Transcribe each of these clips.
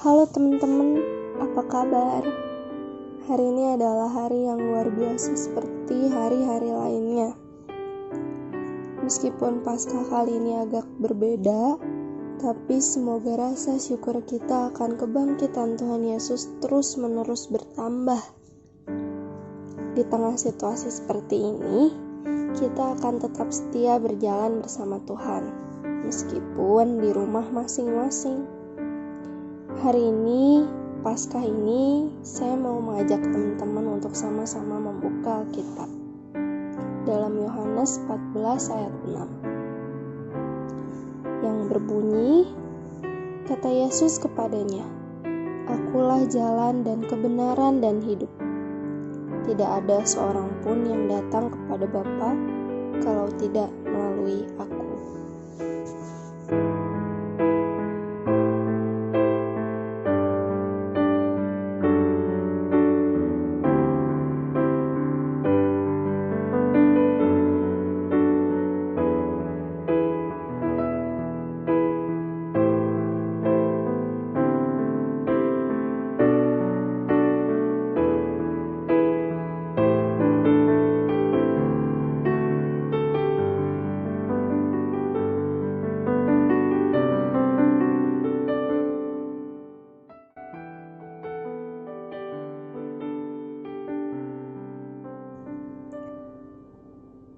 Halo teman-teman, apa kabar? Hari ini adalah hari yang luar biasa seperti hari-hari lainnya. Meskipun Paskah kali ini agak berbeda, tapi semoga rasa syukur kita akan kebangkitan Tuhan Yesus terus-menerus bertambah. Di tengah situasi seperti ini, kita akan tetap setia berjalan bersama Tuhan, meskipun di rumah masing-masing. Hari ini, Paskah ini, saya mau mengajak teman-teman untuk sama-sama membuka Alkitab dalam Yohanes 14 ayat 6 yang berbunyi, kata Yesus kepadanya, "Akulah jalan dan kebenaran dan hidup. Tidak ada seorang pun yang datang kepada Bapa kalau tidak melalui Aku."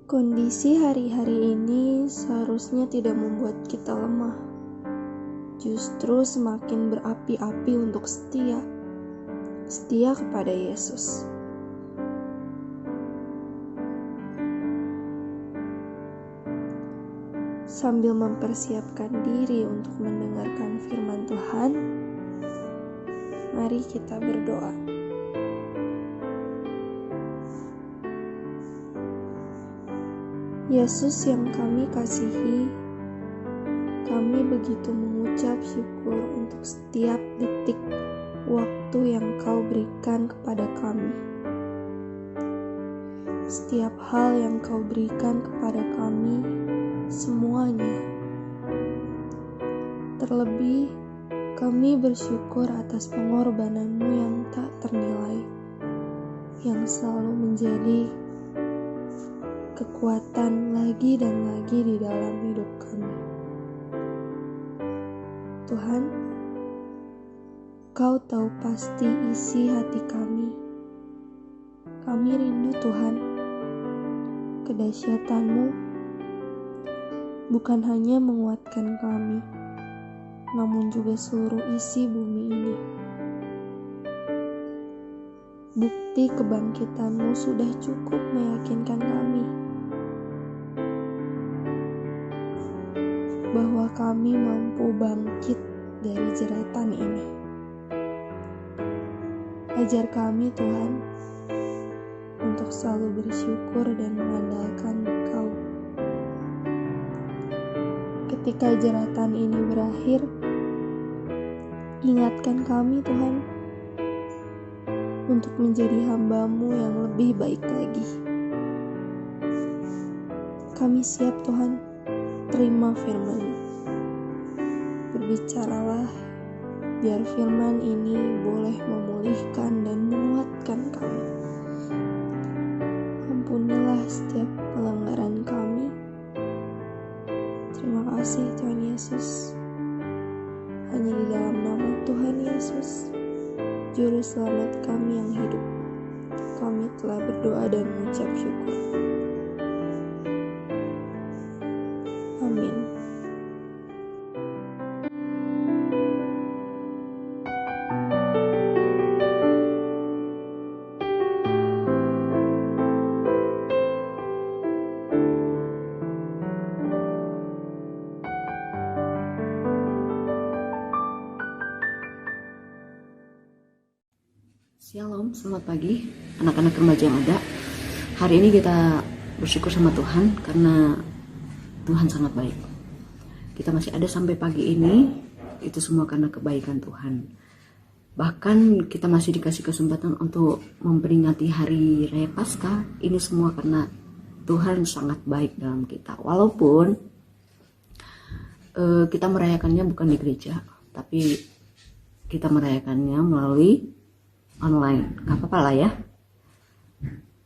Kondisi hari-hari ini seharusnya tidak membuat kita lemah. Justru semakin berapi-api untuk setia kepada Yesus. Sambil mempersiapkan diri untuk mendengarkan firman Tuhan, mari kita berdoa. Yesus yang kami kasihi, kami begitu mengucap syukur untuk setiap detik waktu yang Kau berikan kepada kami. Setiap hal yang Kau berikan kepada kami, semuanya. Terlebih, kami bersyukur atas pengorbanan-Mu yang tak ternilai, yang selalu menjadi kekuatan lagi dan lagi di dalam hidup kami. Tuhan, Kau tahu pasti isi hati kami. Kami rindu Tuhan, kedahsyatan-Mu bukan hanya menguatkan kami, namun juga seluruh isi bumi ini. Bukti kebangkitan-Mu sudah cukup meyakinkan kami bahwa kami mampu bangkit dari jeratan ini. Ajar kami Tuhan untuk selalu bersyukur dan mengandalkan Kau. Ketika jeratan ini berakhir, ingatkan kami Tuhan untuk menjadi hamba-Mu yang lebih baik lagi. Kami siap Tuhan, terima firman. Berbicaralah, biar firman ini boleh memulihkan dan menguatkan kami. Ampunilah setiap pelanggaran kami. Terima kasih Tuhan Yesus. Hanya di dalam nama Tuhan Yesus, Juru Selamat kami yang hidup, kami telah berdoa dan mengucap syukur. Amin. Shalom, selamat pagi anak-anak remaja yang ada. Hari ini kita bersyukur sama Tuhan karena Tuhan sangat baik. Kita masih ada sampai pagi ini, itu semua karena kebaikan Tuhan. Bahkan kita masih dikasih kesempatan untuk memperingati hari Raya Paskah. Ini semua karena Tuhan sangat baik dalam kita. Walaupun kita merayakannya bukan di gereja, tapi kita merayakannya melalui online. Gak apa-apa lah ya.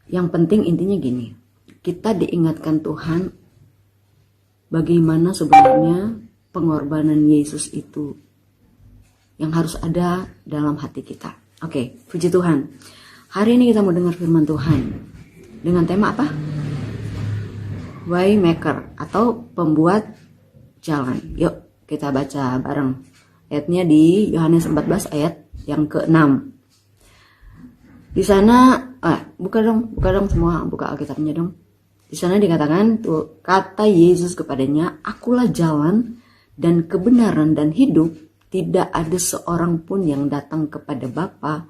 Yang penting intinya gini, kita diingatkan Tuhan bagaimana sebenarnya pengorbanan Yesus itu yang harus ada dalam hati kita. Oke, puji Tuhan. Hari ini kita mau dengar firman Tuhan dengan tema apa? Waymaker atau pembuat jalan. Yuk kita baca bareng. Ayatnya di Yohanes 14 ayat yang ke-6. Di sana, buka dong semua, buka Alkitabnya dong. Di sana dikatakan tuh, kata Yesus kepadanya, akulah jalan dan kebenaran dan hidup. Tidak ada seorang pun yang datang kepada Bapa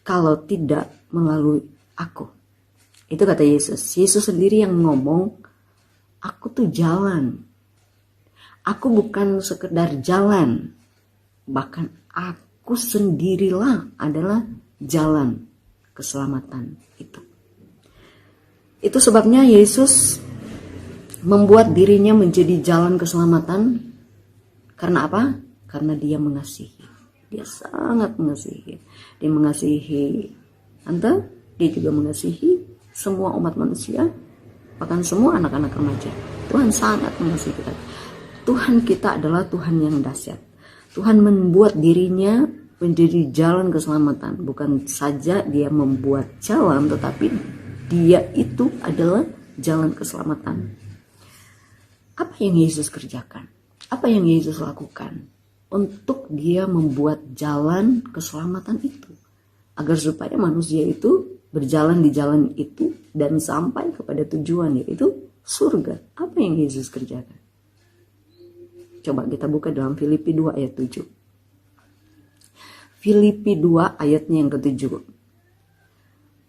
kalau tidak melalui aku. Itu kata Yesus. Yesus sendiri yang ngomong, aku tuh jalan. Aku bukan sekedar jalan. Bahkan aku sendirilah adalah jalan keselamatan itu. Itu sebabnya Yesus membuat dirinya menjadi jalan keselamatan. Karena apa? Karena dia mengasihi. Dia sangat mengasihi. Dia mengasihi Anda, dia juga mengasihi semua umat manusia, bahkan semua anak-anak remaja. Tuhan sangat mengasihi kita. Tuhan kita adalah Tuhan yang dahsyat. Tuhan membuat dirinya menjadi jalan keselamatan. Bukan saja dia membuat jalan, tetapi dia itu adalah jalan keselamatan. Apa yang Yesus kerjakan? Apa yang Yesus lakukan untuk dia membuat jalan keselamatan itu? Agar supaya manusia itu berjalan di jalan itu dan sampai kepada tujuan, yaitu surga. Apa yang Yesus kerjakan? Coba kita buka dalam Filipi 2 ayat 7. Filipi 2 ayatnya yang ke-7.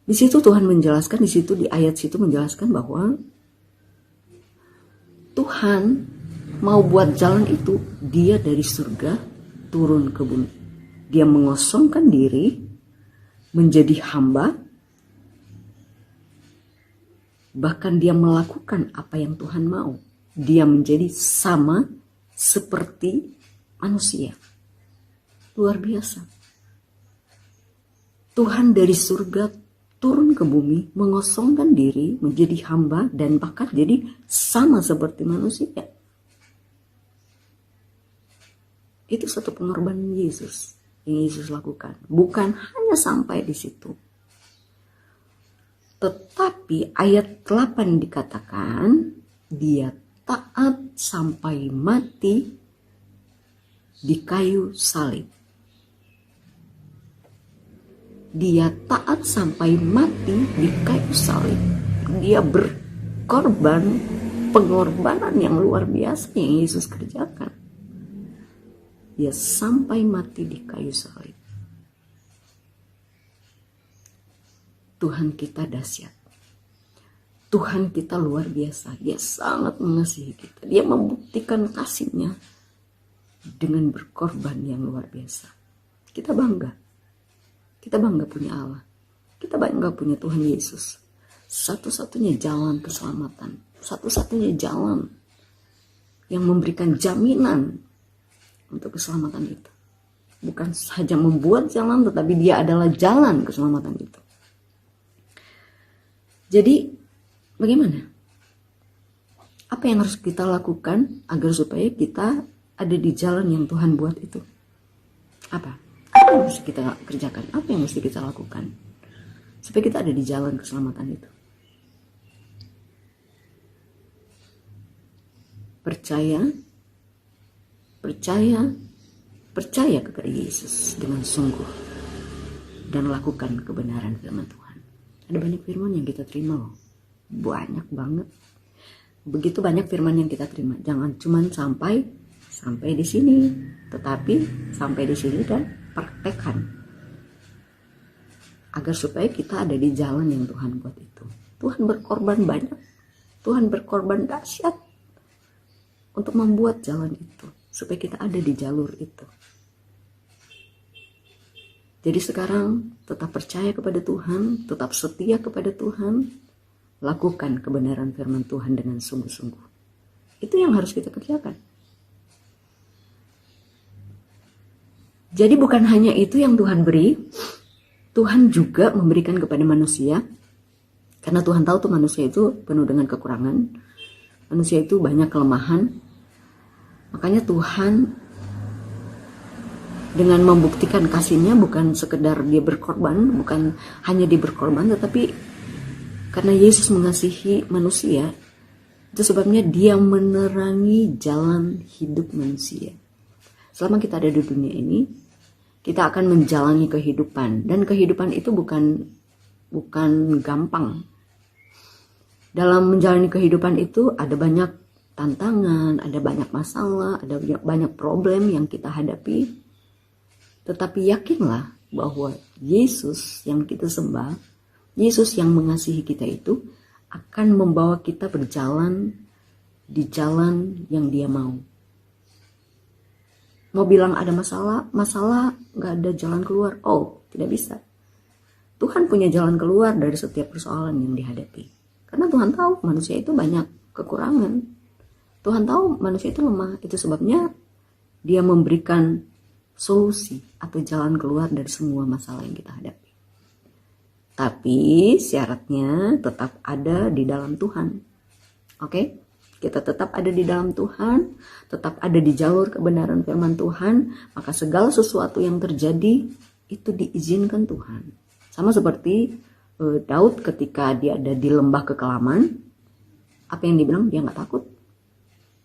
Di situ Tuhan menjelaskan, di ayat situ menjelaskan bahwa Tuhan mau buat jalan itu, dia dari surga turun ke bumi. Dia mengosongkan diri menjadi hamba, bahkan dia melakukan apa yang Tuhan mau. Dia menjadi sama seperti manusia. Luar biasa. Tuhan dari surga turun ke bumi, mengosongkan diri menjadi hamba dan bahkan jadi sama seperti manusia. Itu satu pengorbanan Yesus yang Yesus lakukan. Bukan hanya sampai di situ. Tetapi ayat 8 dikatakan dia taat sampai mati di kayu salib. Dia taat sampai mati di kayu salib. Dia berkorban, pengorbanan yang luar biasa yang Yesus kerjakan. Dia sampai mati di kayu salib. Tuhan kita dahsyat. Tuhan kita luar biasa. Dia sangat mengasihi kita. Dia membuktikan kasih-Nya dengan berkorban yang luar biasa. Kita bangga. Kita bangga punya Allah. Kita bangga punya Tuhan Yesus. Satu-satunya jalan keselamatan. Satu-satunya jalan yang memberikan jaminan untuk keselamatan itu. Bukan saja membuat jalan, tetapi dia adalah jalan keselamatan itu. Jadi, bagaimana? Apa yang harus kita lakukan agar supaya kita ada di jalan yang Tuhan buat itu? Apa? Apa yang mesti kita kerjakan? Apa yang mesti kita lakukan? Supaya kita ada di jalan keselamatan itu. Percaya kepada Yesus dengan sungguh. Dan lakukan kebenaran firman Tuhan. Ada banyak firman yang kita terima loh. Banyak banget. Begitu banyak firman yang kita terima. Jangan cuma sampai di sini. Tetapi sampai di sini dan praktekkan agar supaya kita ada di jalan yang Tuhan buat itu. Tuhan berkorban banyak, Tuhan berkorban dahsyat untuk membuat jalan itu supaya kita ada di jalur itu. Jadi sekarang tetap percaya kepada Tuhan, tetap setia kepada Tuhan, lakukan kebenaran firman Tuhan dengan sungguh-sungguh. Itu yang harus kita kerjakan. Jadi bukan hanya itu yang Tuhan beri, Tuhan juga memberikan kepada manusia. Karena Tuhan tahu tuh manusia itu penuh dengan kekurangan. Manusia itu banyak kelemahan. Makanya Tuhan dengan membuktikan kasih-Nya bukan sekedar dia berkorban, bukan hanya dia berkorban, tetapi karena Yesus mengasihi manusia, itu sebabnya dia menerangi jalan hidup manusia. Selama kita ada di dunia ini, kita akan menjalani kehidupan. Dan kehidupan itu bukan gampang. Dalam menjalani kehidupan itu ada banyak tantangan, ada banyak masalah, ada banyak problem yang kita hadapi. Tetapi yakinlah bahwa Yesus yang kita sembah, Yesus yang mengasihi kita itu akan membawa kita berjalan di jalan yang Dia mau. Mau bilang ada masalah gak ada jalan keluar. Oh, tidak bisa. Tuhan punya jalan keluar dari setiap persoalan yang dihadapi. Karena Tuhan tahu manusia itu banyak kekurangan. Tuhan tahu manusia itu lemah. Itu sebabnya Dia memberikan solusi atau jalan keluar dari semua masalah yang kita hadapi. Tapi syaratnya tetap ada di dalam Tuhan. Oke? Kita tetap ada di dalam Tuhan, tetap ada di jalur kebenaran firman Tuhan, maka segala sesuatu yang terjadi itu diizinkan Tuhan. Sama seperti Daud ketika dia ada di lembah kekelaman, apa yang dibilang? Dia gak takut.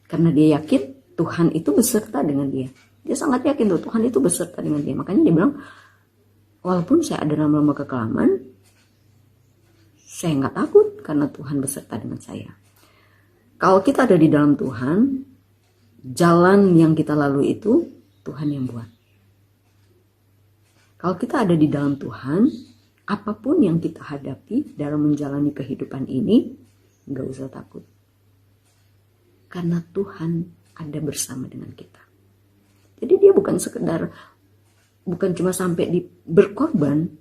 Karena dia yakin Tuhan itu beserta dengan dia. Dia sangat yakin tuh Tuhan itu beserta dengan dia. Makanya dia bilang, walaupun saya ada dalam lembah kekelaman, saya gak takut karena Tuhan beserta dengan saya. Kalau kita ada di dalam Tuhan, jalan yang kita lalui itu Tuhan yang buat. Kalau kita ada di dalam Tuhan, apapun yang kita hadapi dalam menjalani kehidupan ini, gak usah takut. Karena Tuhan ada bersama dengan kita. Jadi dia bukan cuma sampai berkorban,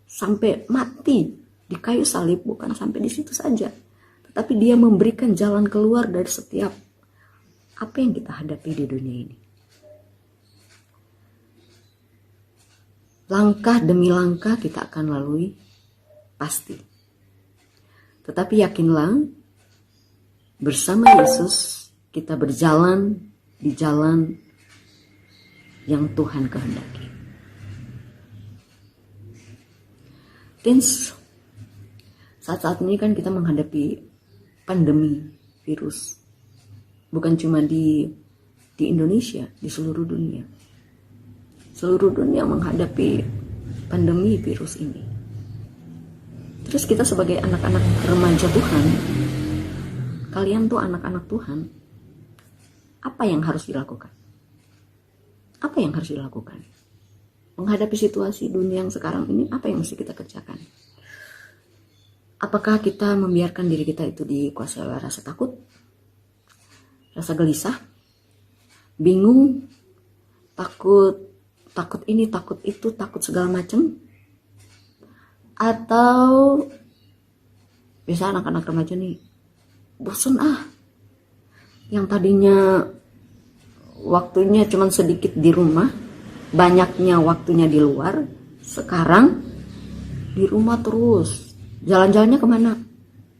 sampai mati di kayu salib, bukan sampai di situ saja. Tapi dia memberikan jalan keluar dari setiap apa yang kita hadapi di dunia ini. Langkah demi langkah kita akan lalui, pasti. Tetapi yakinlah, bersama Yesus kita berjalan di jalan yang Tuhan kehendaki. Teens, saat-saat ini kan kita menghadapi pandemi virus, bukan cuma di Indonesia, di seluruh dunia. Seluruh dunia menghadapi pandemi virus ini. Terus kita sebagai anak-anak remaja Tuhan, kalian tuh anak-anak Tuhan, apa yang harus dilakukan? Apa yang harus dilakukan? Menghadapi situasi dunia yang sekarang ini, apa yang mesti kita kerjakan? Apakah kita membiarkan diri kita itu dikuasai oleh rasa takut, rasa gelisah, bingung, takut ini, takut itu, takut segala macam? Atau biasa anak-anak remaja nih, bosan yang tadinya waktunya cuma sedikit di rumah, banyaknya waktunya di luar, sekarang di rumah terus. Jalan-jalannya kemana?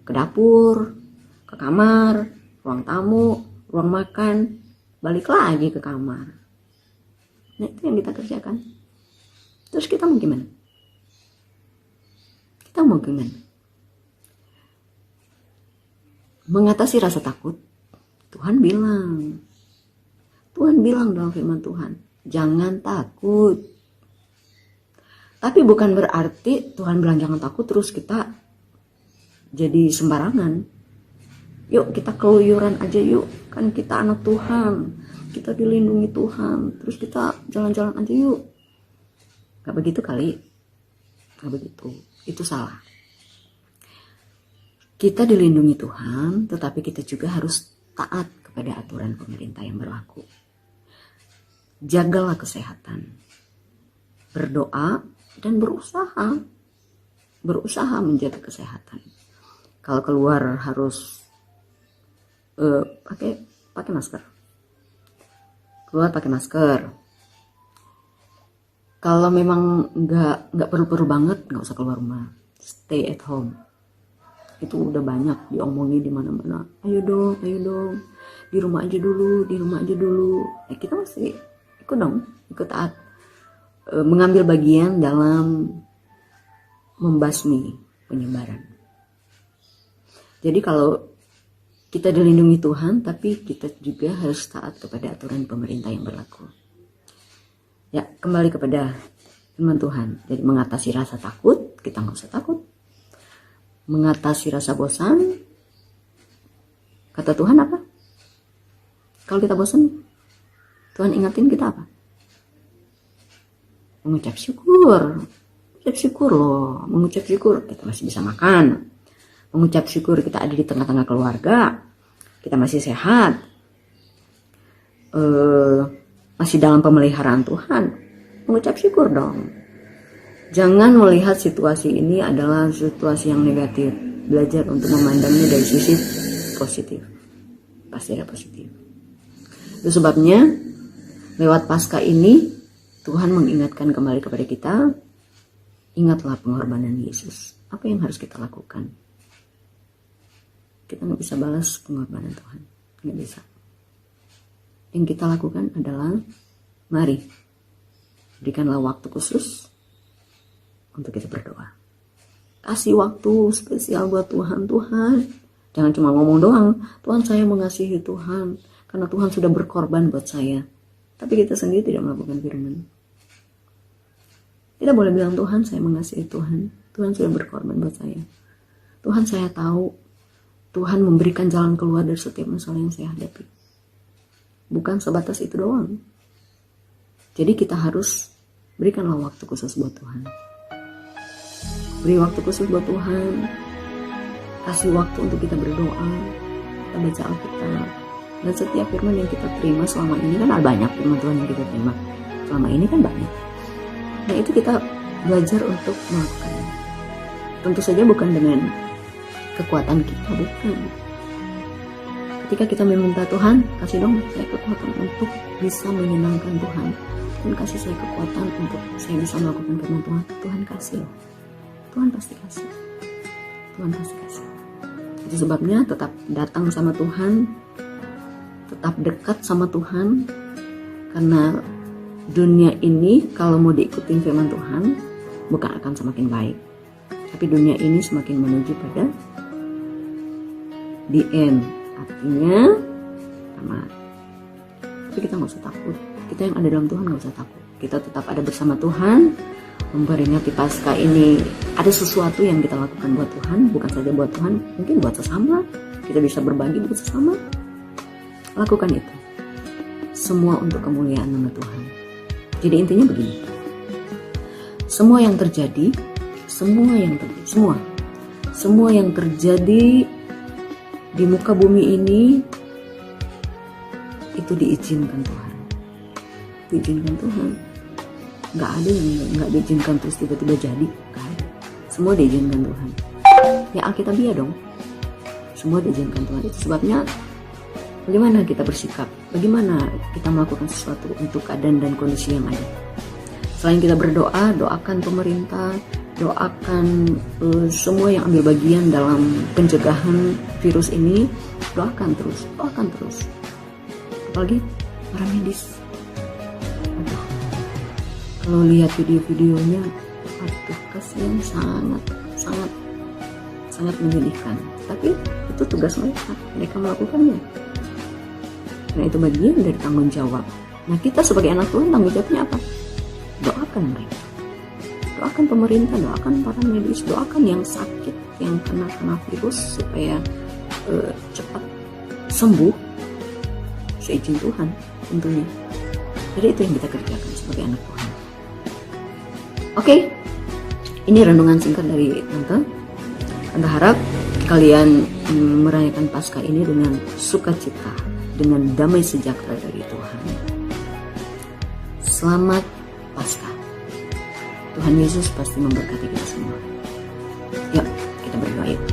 Ke dapur, ke kamar, ruang tamu, ruang makan, balik lagi ke kamar. Nah, itu yang kita kerjakan. Terus kita mau gimana? Mengatasi rasa takut, Tuhan bilang dalam firman Tuhan, jangan takut. Tapi bukan berarti Tuhan bilang jangan takut terus kita jadi sembarangan. Yuk kita keluyuran aja yuk, kan kita anak Tuhan, kita dilindungi Tuhan, terus kita jalan-jalan aja yuk. Gak begitu kali, gak begitu, itu salah. Kita dilindungi Tuhan, tetapi kita juga harus taat kepada aturan pemerintah yang berlaku. Jagalah kesehatan, berdoa dan berusaha menjaga kesehatan. Kalau keluar harus pakai masker. Keluar pakai masker. Kalau memang nggak perlu-perlu banget, nggak usah keluar rumah, stay at home. Itu udah banyak diomongin di mana-mana. Ayo dong, di rumah aja dulu. Kita masih ikut taat, mengambil bagian dalam membasmi penyebaran. Jadi kalau kita dilindungi Tuhan, tapi kita juga harus taat kepada aturan pemerintah yang berlaku. Ya, kembali kepada firman Tuhan. Jadi mengatasi rasa takut, kita nggak usah takut. Mengatasi rasa bosan, kata Tuhan apa? Kalau kita bosan, Tuhan ingatin kita apa? Mengucap syukur. Mengucap syukur, kita masih bisa makan. Mengucap syukur kita ada di tengah-tengah keluarga, kita masih sehat, masih dalam pemeliharaan Tuhan. Mengucap syukur dong. Jangan melihat situasi ini adalah situasi yang negatif. Belajar untuk memandangnya dari sisi positif. Pasti ada positif. Itu sebabnya lewat Paskah ini Tuhan mengingatkan kembali kepada kita, ingatlah pengorbanan Yesus. Apa yang harus kita lakukan? Kita nggak bisa balas pengorbanan Tuhan, nggak bisa. Yang kita lakukan adalah, mari berikanlah waktu khusus untuk kita berdoa. Kasih waktu spesial buat Tuhan. Jangan cuma ngomong doang, Tuhan saya mengasihi Tuhan, karena Tuhan sudah berkorban buat saya. Tapi kita sendiri tidak melakukan firman. Kita boleh bilang, Tuhan saya mengasihi Tuhan, Tuhan sudah berkorban buat saya. Tuhan saya tahu, Tuhan memberikan jalan keluar dari setiap masalah yang saya hadapi. Bukan sebatas itu doang. Jadi kita harus berikanlah waktu khusus buat Tuhan. Beri waktu khusus buat Tuhan. Kasih waktu untuk kita berdoa. Kita baca Alkitab. Dan setiap firman yang kita terima selama ini, kan ada banyak firman Tuhan yang kita terima selama ini, kan banyak. Nah itu kita belajar untuk melakukannya. Tentu saja bukan dengan kekuatan kita, bukan. Ketika kita meminta Tuhan, kasih dong saya kekuatan untuk bisa menyenangkan Tuhan, dan kasih saya kekuatan untuk saya bisa melakukan firman Tuhan. Tuhan kasih loh. Tuhan pasti kasih. Itu sebabnya tetap datang sama Tuhan, tetap dekat sama Tuhan, karena dunia ini kalau mau diikutin firman Tuhan bukan akan semakin baik, tapi dunia ini semakin menuju pada the end, artinya tamat. Tapi kita nggak usah takut. Kita yang ada dalam Tuhan nggak usah takut. Kita tetap ada bersama Tuhan, memperingati Paskah ini. Ada sesuatu yang kita lakukan buat Tuhan, bukan saja buat Tuhan, mungkin buat sesama. Kita bisa berbagi buat sesama. Lakukan itu. Semua untuk kemuliaan nama Tuhan. Jadi intinya begini. Semua yang terjadi di muka bumi ini itu diizinkan Tuhan. Nggak ada yang nggak diizinkan terus tiba-tiba jadi. Nggak ada. Semua diizinkan Tuhan. Ya Alkitabiah dong. Semua diizinkan Tuhan. Itu sebabnya bagaimana kita bersikap, bagaimana kita melakukan sesuatu untuk keadaan dan kondisi yang ada. Selain kita berdoa, doakan pemerintah, doakan semua yang ambil bagian dalam pencegahan virus ini, doakan terus. Apalagi para medis. Aduh, kalau lihat video-videonya, aduh kasihan, sangat menyedihkan. Tapi itu tugas mereka melakukannya. Nah itu bagian dari tanggung jawab. Nah kita sebagai anak Tuhan tanggung jawabnya apa? Doakan mereka. Doakan pemerintah, doakan para medis, doakan yang sakit, yang kena virus supaya cepat sembuh seizin Tuhan tentunya. Jadi itu yang kita kerjakan sebagai anak Tuhan. Oke, ini renungan singkat dari Tante. Tante harap kalian merayakan Paskah ini dengan sukacita, dengan damai sejahtera dari Tuhan. Selamat Paskah. Tuhan Yesus pasti memberkati kita semua. Yuk, kita berdoa yuk.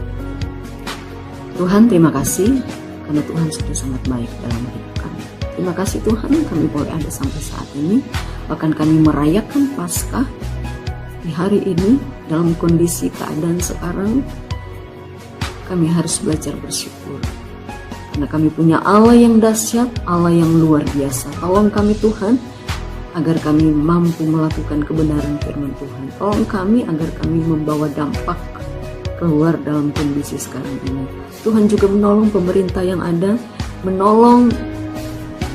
Tuhan, terima kasih karena Tuhan sudah sangat baik dalam hidup kami. Terima kasih Tuhan, kami boleh ada sampai saat ini Bahkan kami merayakan Paskah di hari ini dalam kondisi keadaan sekarang. Kami harus belajar bersyukur. Karena kami punya Allah yang dahsyat, Allah yang luar biasa. Tolong kami Tuhan, agar kami mampu melakukan kebenaran firman Tuhan. Tolong kami agar kami membawa dampak keluar dalam kondisi sekarang ini. Tuhan juga menolong pemerintah yang ada, menolong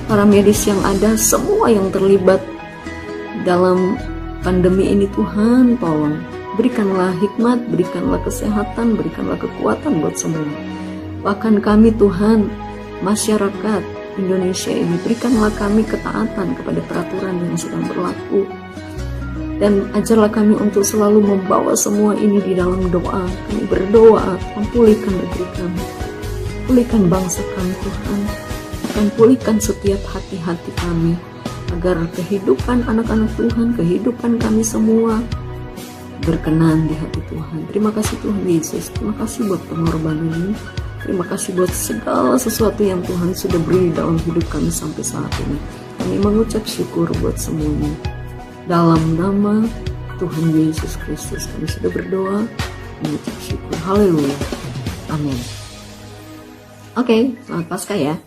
para medis yang ada, semua yang terlibat dalam pandemi ini. Tuhan tolong, berikanlah hikmat, berikanlah kesehatan, berikanlah kekuatan buat semua. Bahkan kami Tuhan, masyarakat Indonesia ini, berikanlah kami ketaatan kepada peraturan yang sedang berlaku, dan ajarlah kami untuk selalu membawa semua ini di dalam doa. Kami berdoa, pulihkan negeri kami, pulihkan bangsa kami Tuhan, dan pulihkan setiap hati-hati kami, agar kehidupan anak-anak Tuhan, kehidupan kami semua berkenan di hati Tuhan. Terima kasih Tuhan Yesus, terima kasih buat pengorbanan ini. Terima kasih buat segala sesuatu yang Tuhan sudah beri dalam hidup kami sampai saat ini. Kami mengucap syukur buat semuanya. Dalam nama Tuhan Yesus Kristus kami sudah berdoa, mengucap syukur. Haleluya. Amin. Oke, selamat Paskah ya.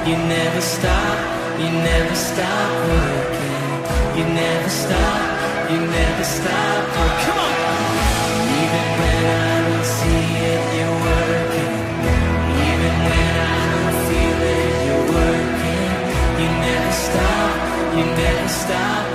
You never stop, you never stop working. You never stop, you never stop working. Come on! Even when I don't see it, you're working. Even when I don't feel it, you're working. You never stop, you never stop